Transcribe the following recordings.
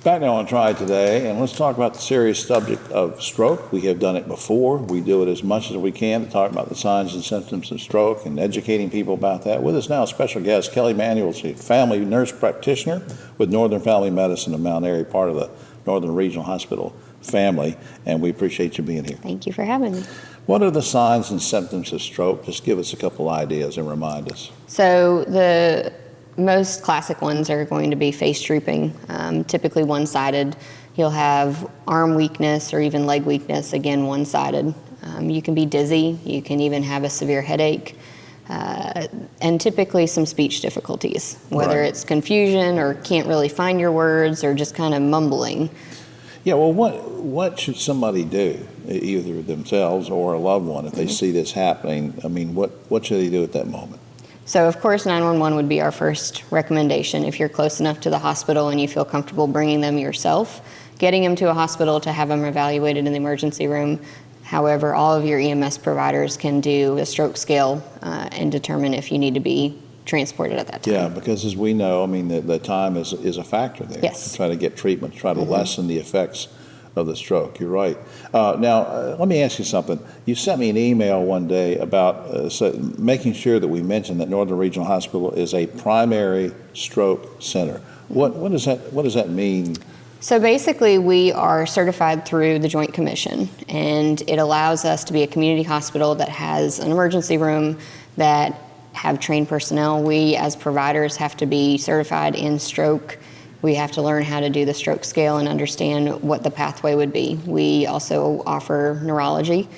Back now on Triad today, and let's talk about the serious subject of stroke. We have done it before. We do it as much as we can to talk about the signs and symptoms of stroke and educating people about that. With us now, a special guest, Kelley Manuel, is a family nurse practitioner with Northern Family Medicine of Mount Airy, part of the Northern Regional Hospital family, and we appreciate you being here. Thank you for having me. What are the signs and symptoms of stroke? Just give us a couple ideas and remind us. So the most classic ones are going to be face drooping, typically one-sided. You'll have arm weakness or even leg weakness, again one-sided. You can be dizzy, you can even have a severe headache, and typically some speech difficulties, whether Right. it's confusion or can't really find your words or just kind of mumbling. Yeah, well, what should somebody do, either themselves or a loved one, if they see this happening? I mean, what should they do at that moment? So of course 911 would be our first recommendation. If you're close enough to the hospital and you feel comfortable bringing them yourself, getting them to a hospital to have them evaluated in the emergency room. However, all of your EMS providers can do a stroke scale and determine if you need to be transported at that time. Yeah, because as we know, I mean, the time is a factor there. Yes. To try to get treatment, try to lessen the effects of the stroke. You're right. Now, let me ask you something. You sent me an email one day about making sure that we mention that Northern Regional Hospital is a primary stroke center. What does that mean? So basically, we are certified through the Joint Commission, and it allows us to be a community hospital that has an emergency room, that have trained personnel. We, as providers, have to be certified in stroke. We have to learn how to do the stroke scale and understand what the pathway would be. We also offer neurology.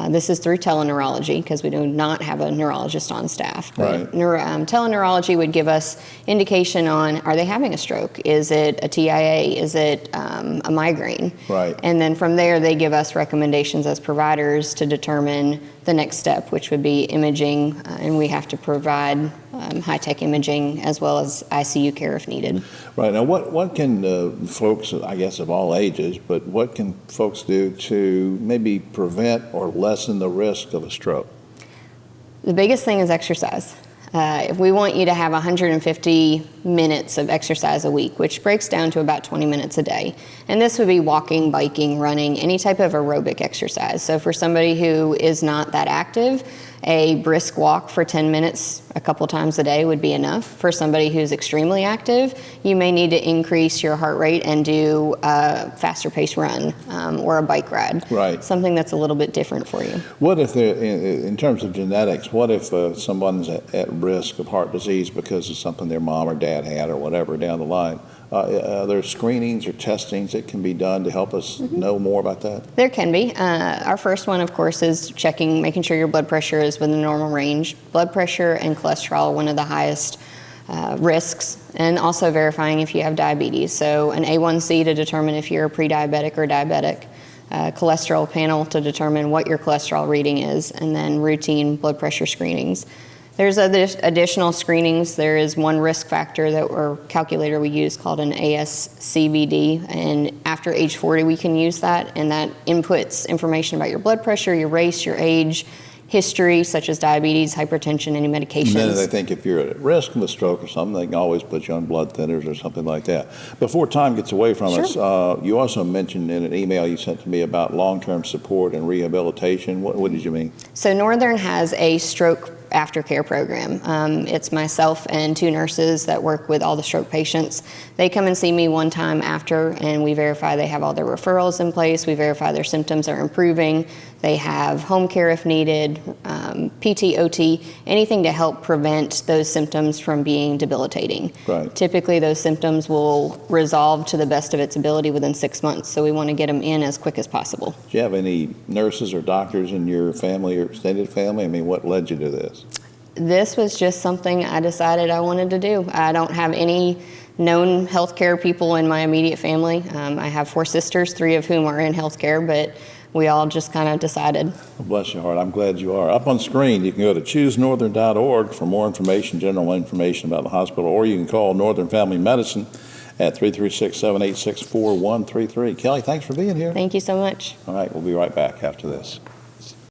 This is through teleneurology because we do not have a neurologist on staff. But Right. Teleneurology would give us indication on, are they having a stroke? Is it a TIA? Is it a migraine? Right. And then from there, they give us recommendations as providers to determine the next step, which would be imaging, and we have to provide high-tech imaging as well as ICU care if needed. Right. Now, what can folks, I guess of all ages, but what can folks do to maybe prevent or lessen the risk of a stroke? The biggest thing is exercise. If we want you to have 150 minutes of exercise a week, which breaks down to about 20 minutes a day. And this would be walking, biking, running, any type of aerobic exercise. So for somebody who is not that active, a brisk walk for 10 minutes a couple times a day would be enough. For somebody who's extremely active, you may need to increase your heart rate and do a faster pace run or a bike ride. Right. Something that's a little bit different for you. What if, in terms of genetics, what if someone's at risk of heart disease because of something their mom or dad had or whatever down the line? Are there screenings or testings that can be done to help us know more about that? There can be. Our first one, of course, is making sure your blood pressure is within the normal range. Blood pressure and cholesterol are one of the highest risks, and also verifying if you have diabetes. So an A1C to determine if you're pre-diabetic or diabetic, cholesterol panel to determine what your cholesterol reading is, and then routine blood pressure screenings. There's additional screenings. There is one risk factor or calculator we use called an ASCVD, and after age 40 we can use that, and that inputs information about your blood pressure, your race, your age, history such as diabetes, hypertension, any medications. And then they think if you're at risk of a stroke or something, they can always put you on blood thinners or something like that. Before time gets away from us, you also mentioned in an email you sent to me about long-term support and rehabilitation. What did you mean? So Northern has a stroke aftercare program. It's myself and 2 nurses that work with all the stroke patients. They come and see me one time after, and we verify they have all their referrals in place. We verify their symptoms are improving. They have home care if needed, PT, OT, anything to help prevent those symptoms from being debilitating. Right. Typically, those symptoms will resolve to the best of its ability within 6 months, so we want to get them in as quick as possible. Do you have any nurses or doctors in your family or extended family? I mean, what led you to this? This was just something I decided I wanted to do. I don't have any known healthcare people in my immediate family. I have 4 sisters, 3 of whom are in healthcare, but we all just kind of decided. Well, bless your heart. I'm glad you are. Up on screen, you can go to choosenorthern.org for more information, general information about the hospital, or you can call Northern Family Medicine at 336-786-4133. Kelley, thanks for being here. Thank you so much. All right, we'll be right back after this.